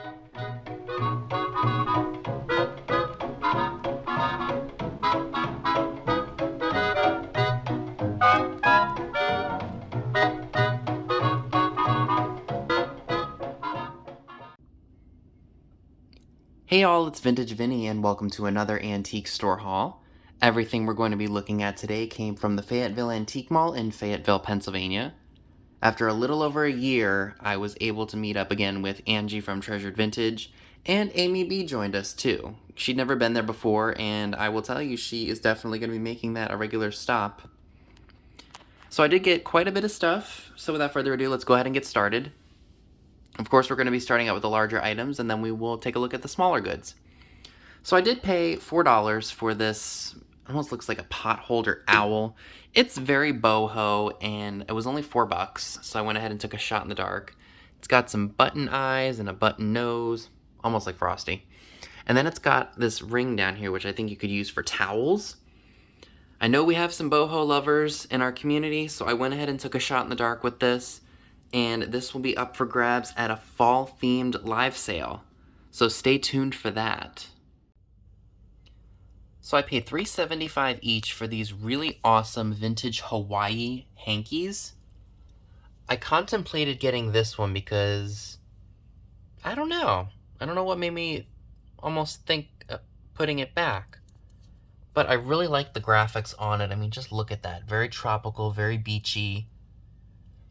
Hey y'all, it's Vintage Vinny and welcome to another antique store haul. Everything we're going to be looking at today came from the Fayetteville Antique Mall in Fayetteville, Pennsylvania. After a little over a year, I was able to meet up again with Angie from Treasured Vintage, and Amy B joined us too. She'd never been there before, and I will tell you she is definitely going to be making that a regular stop. So I did get quite a bit of stuff, so without further ado, let's go ahead and get started. Of course, we're going to be starting out with the larger items, and then we will take a look at the smaller goods. So I did pay $4 for this, almost looks like a pot holder owl. It's very boho, and it was only $4, so I went ahead and took a shot in the dark. It's got some button eyes and a button nose, almost like Frosty. And then it's got this ring down here, which I think you could use for towels. I know we have some boho lovers in our community, so I went ahead and took a shot in the dark with this. And this will be up for grabs at a fall-themed live sale. So stay tuned for that. So I paid $3.75 each for these really awesome vintage Hawaii hankies. I contemplated getting this one because, I don't know what made me almost think of putting it back. But I really like the graphics on it. I mean, just look at that. Very tropical, very beachy.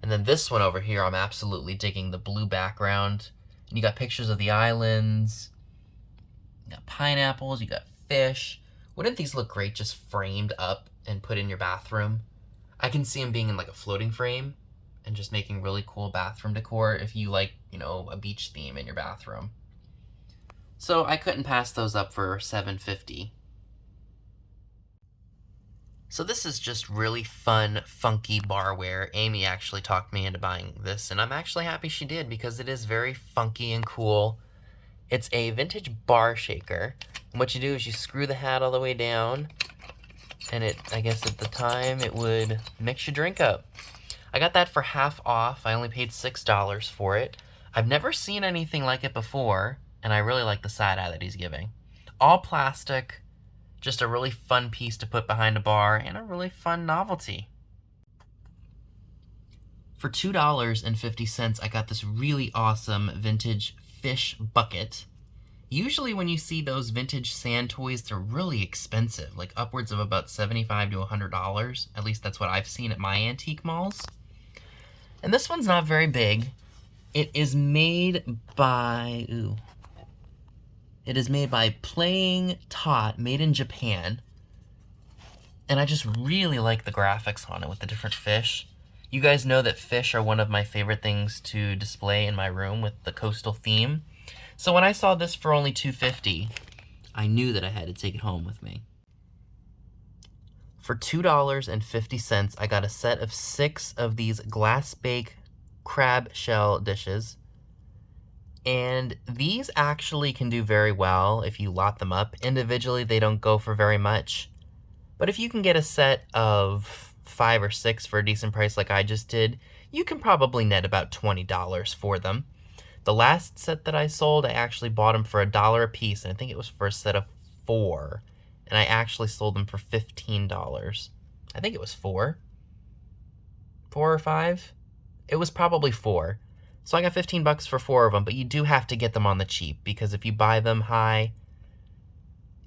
And then this one over here, I'm absolutely digging the blue background. And you got pictures of the islands. You got pineapples, you got fish. Wouldn't these look great just framed up and put in your bathroom? I can see them being in like a floating frame and just making really cool bathroom decor if you like, a beach theme in your bathroom. So I couldn't pass those up for $7.50. So this is just really fun, funky barware. Amy actually talked me into buying this, and I'm actually happy she did because it is very funky and cool. It's a vintage bar shaker. And what you do is you screw the hat all the way down, and I guess at the time, it would mix your drink up. I got that for half off. I only paid $6 for it. I've never seen anything like it before, and I really like the side eye that he's giving. All plastic. Just a really fun piece to put behind a bar, and a really fun novelty. For $2.50, I got this really awesome vintage fish bucket. Usually when you see those vintage sand toys, they're really expensive, like upwards of about $75 to $100. At least that's what I've seen at my antique malls. And this one's not very big. It is made by... It is made by Playing Tot, made in Japan. And I just really like the graphics on it with the different fish. You guys know that fish are one of my favorite things to display in my room with the coastal theme. So when I saw this for only $2.50, I knew that I had to take it home with me. For $2.50, I got a set of 6 of these glass bake crab shell dishes. And these actually can do very well if you lot them up. Individually, they don't go for very much. But if you can get a set of 5 or 6 for a decent price like I just did, you can probably net about $20 for them. The last set that I sold, I actually bought them for $1 a piece, and I think it was for a set of 4. And I actually sold them for $15. I think it was 4. 4 or 5? It was probably 4. So I got $15 for 4 of them, but you do have to get them on the cheap, because if you buy them high,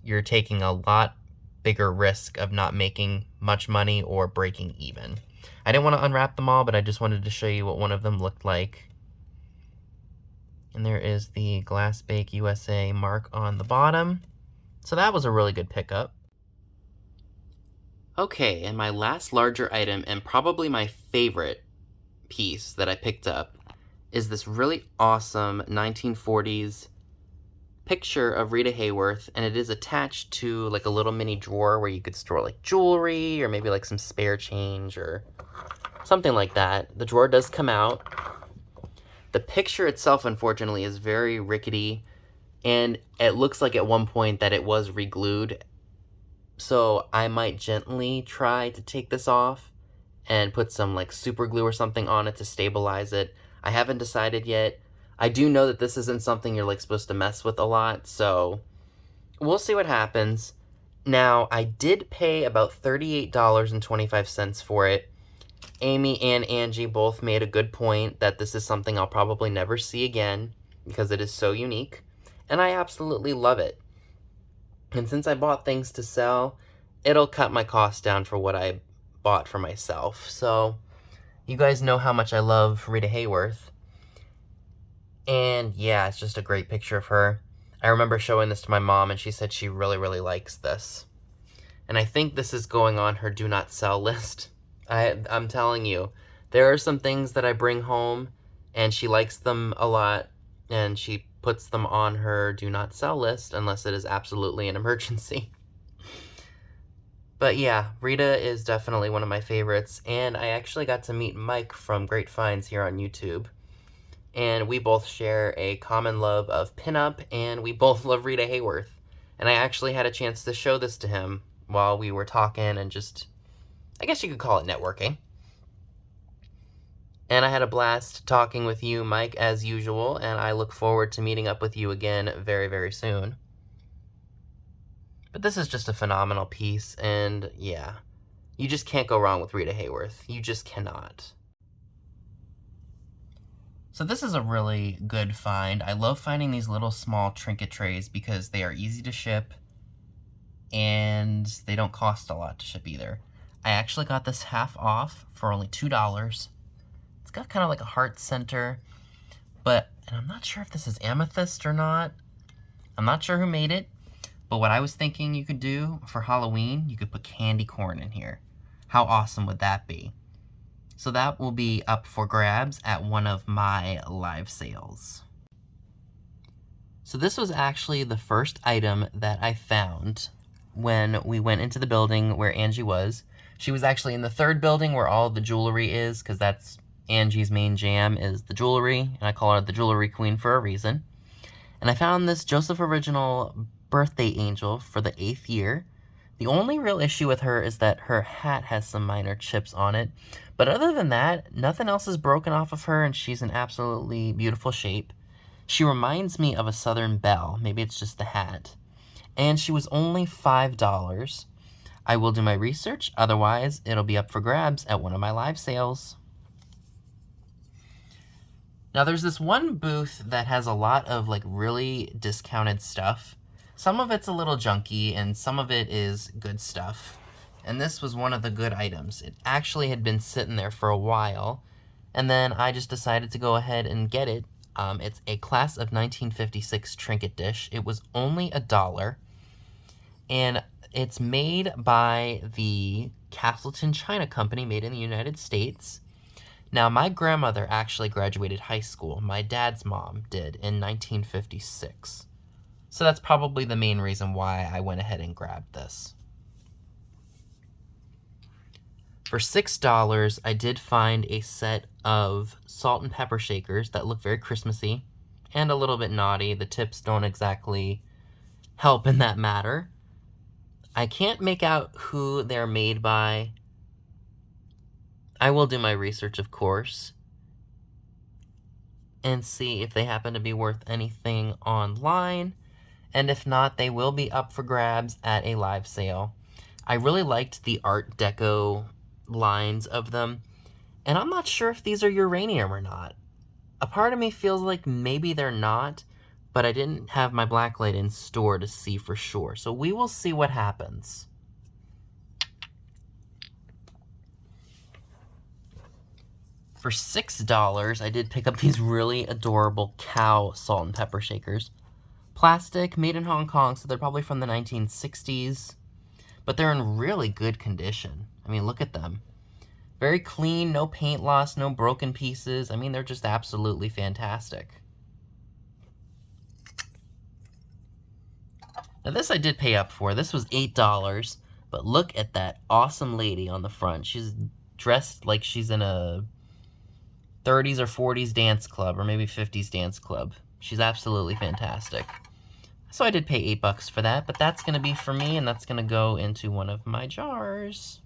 you're taking a lot bigger risk of not making much money or breaking even. I didn't want to unwrap them all, but I just wanted to show you what one of them looked like. And there is the Glass Bake USA mark on the bottom. So that was a really good pickup. Okay, and my last larger item, and probably my favorite piece that I picked up, is this really awesome 1940s picture of Rita Hayworth, and it is attached to like a little mini drawer where you could store like jewelry or maybe like some spare change or something like that. The drawer does come out. The picture itself, unfortunately, is very rickety, and it looks like at one point that it was re-glued. So I might gently try to take this off and put some like super glue or something on it to stabilize it. I haven't decided yet. I do know that this isn't something you're, like, supposed to mess with a lot, so we'll see what happens. Now, I did pay about $38.25 for it. Amy and Angie both made a good point that this is something I'll probably never see again because it is so unique, and I absolutely love it. And since I bought things to sell, it'll cut my cost down for what I bought for myself. So, you guys know how much I love Rita Hayworth. And yeah, it's just a great picture of her. I remember showing this to my mom, and she said she really, really likes this. And I think this is going on her do not sell list. I'm telling you, there are some things that I bring home, and she likes them a lot, and she puts them on her do not sell list unless it is absolutely an emergency. But yeah, Rita is definitely one of my favorites, and I actually got to meet Mike from Great Finds here on YouTube. And we both share a common love of pinup, and we both love Rita Hayworth. And I actually had a chance to show this to him while we were talking and just, I guess you could call it networking. And I had a blast talking with you, Mike, as usual, and I look forward to meeting up with you again very, very soon. But this is just a phenomenal piece, and yeah, you just can't go wrong with Rita Hayworth. You just cannot. So this is a really good find. I love finding these little small trinket trays because they are easy to ship and they don't cost a lot to ship either. I actually got this half off for only $2. It's got kind of like a heart center, and I'm not sure if this is amethyst or not. I'm not sure who made it, but what I was thinking you could do for Halloween, you could put candy corn in here. How awesome would that be? So that will be up for grabs at one of my live sales. So this was actually the first item that I found when we went into the building where Angie was. She was actually in the third building where all the jewelry is, because that's Angie's main jam is the jewelry, and I call her the jewelry queen for a reason. And I found this Joseph Original birthday angel for the 8th year. The only real issue with her is that her hat has some minor chips on it. But other than that, nothing else is broken off of her, and she's in absolutely beautiful shape. She reminds me of a Southern Belle. Maybe it's just the hat. And she was only $5. I will do my research. Otherwise, it'll be up for grabs at one of my live sales. Now, there's this one booth that has a lot of, like, really discounted stuff. Some of it's a little junky, and some of it is good stuff. And this was one of the good items. It actually had been sitting there for a while, and then I just decided to go ahead and get it. It's a class of 1956 trinket dish. It was only $1, and it's made by the Castleton China Company, made in the United States. Now, my grandmother actually graduated high school. My dad's mom did in 1956. So that's probably the main reason why I went ahead and grabbed this. For $6, I did find a set of salt and pepper shakers that look very Christmassy and a little bit naughty. The tips don't exactly help in that matter. I can't make out who they're made by. I will do my research, of course, and see if they happen to be worth anything online. And if not, they will be up for grabs at a live sale. I really liked the Art Deco lines of them, and I'm not sure if these are uranium or not. A part of me feels like maybe they're not, but I didn't have my blacklight in store to see for sure, so we will see what happens. For $6, I did pick up these really adorable cow salt and pepper shakers. Plastic, made in Hong Kong, so they're probably from the 1960s, but they're in really good condition. I mean, look at them. Very clean, no paint loss, no broken pieces. I mean, they're just absolutely fantastic. Now, this I did pay up for. This was $8, but look at that awesome lady on the front. She's dressed like she's in a 30s or 40s dance club, or maybe 50s dance club. She's absolutely fantastic. So I did pay $8 for that, but that's going to be for me, and that's going to go into one of my jars.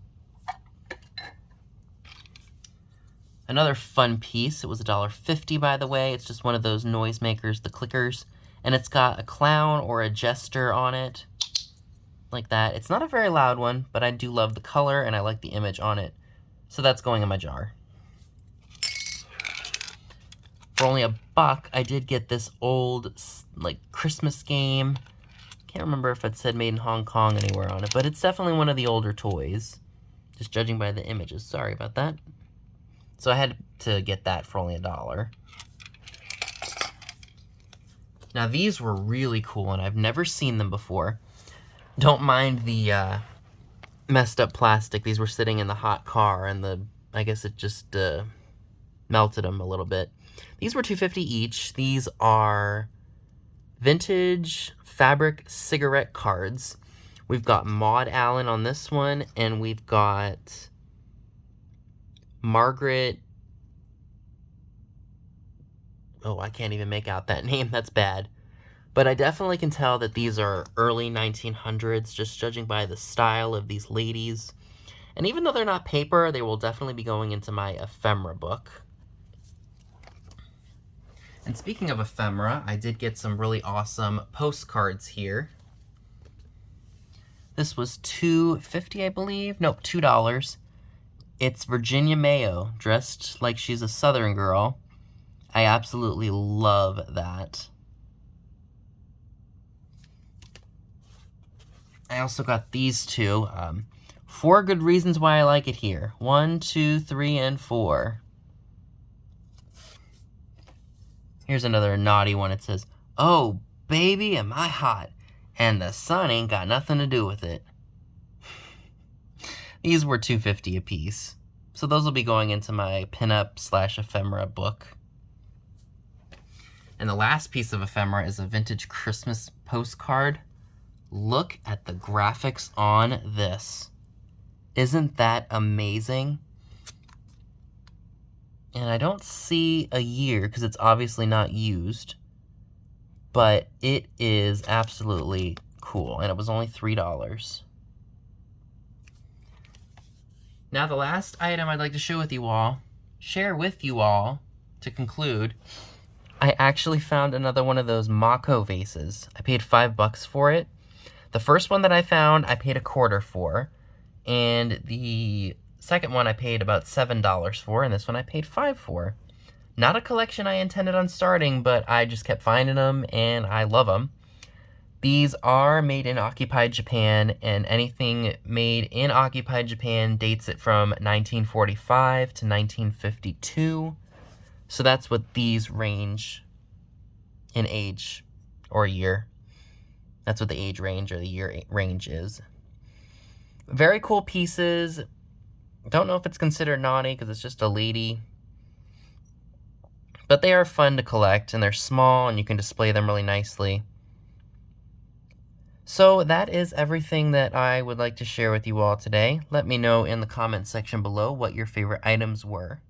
Another fun piece, it was $1.50 by the way. It's just one of those noisemakers, the clickers. And it's got a clown or a jester on it, like that. It's not a very loud one, but I do love the color and I like the image on it. So that's going in my jar. For only $1, I did get this old, like, Christmas game. Can't remember if it said made in Hong Kong anywhere on it, but it's definitely one of the older toys. Just judging by the images. Sorry about that. So I had to get that for only $1. Now these were really cool, and I've never seen them before. Don't mind the messed up plastic. These were sitting in the hot car, and I guess it just melted them a little bit. These were $2.50 each. These are vintage fabric cigarette cards. We've got Maud Allen on this one, and we've got Margaret. Oh, I can't even make out that name. That's bad. But I definitely can tell that these are early 1900s, just judging by the style of these ladies. And even though they're not paper, they will definitely be going into my ephemera book. And speaking of ephemera, I did get some really awesome postcards here. This was $2.50, I believe. Nope, $2. It's Virginia Mayo, dressed like she's a Southern girl. I absolutely love that. I also got these two. 4 good reasons why I like it here. 1, 2, 3, and 4. Here's another naughty one. It says, "Oh, baby, am I hot? And the sun ain't got nothing to do with it." These were $2.50 a piece. So those will be going into my pinup / ephemera book. And the last piece of ephemera is a vintage Christmas postcard. Look at the graphics on this. Isn't that amazing? And I don't see a year because it's obviously not used. But it is absolutely cool. And it was only $3. Now the last item I'd like to share with you all to conclude, I actually found another one of those Maco vases. I paid $5 for it. The first one that I found, I paid $1.25 for. And the second one I paid about $7 for, and this one I paid $5 for. Not a collection I intended on starting, but I just kept finding them, and I love them. These are made in occupied Japan, and anything made in occupied Japan dates it from 1945 to 1952. So that's what these range in age or year. That's what the age range or the year range is. Very cool pieces. Don't know if it's considered naughty because it's just a lady. But they are fun to collect, and they're small, and you can display them really nicely. So that is everything that I would like to share with you all today. Let me know in the comment section below what your favorite items were.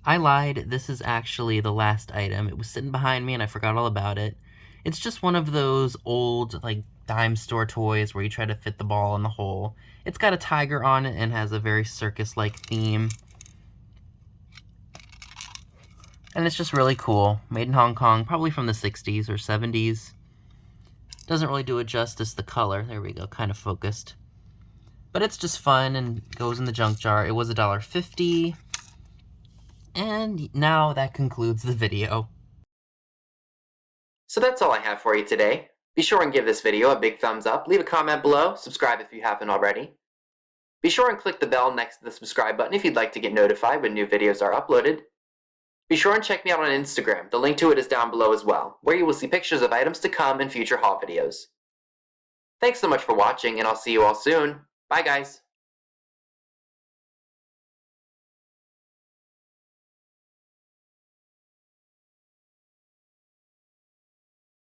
I lied, this is actually the last item. It was sitting behind me and I forgot all about it. It's just one of those old, like, dime store toys where you try to fit the ball in the hole. It's got a tiger on it and has a very circus-like theme. And it's just really cool. Made in Hong Kong, probably from the 60s or 70s. Doesn't really do it justice, the color. There we go, kind of focused. But it's just fun and goes in the junk jar. It was $1.50. And now that concludes the video. So that's all I have for you today. Be sure and give this video a big thumbs up, leave a comment below, subscribe if you haven't already. Be sure and click the bell next to the subscribe button if you'd like to get notified when new videos are uploaded. Be sure and check me out on Instagram, the link to it is down below as well, where you will see pictures of items to come in future haul videos. Thanks so much for watching, and I'll see you all soon. Bye guys!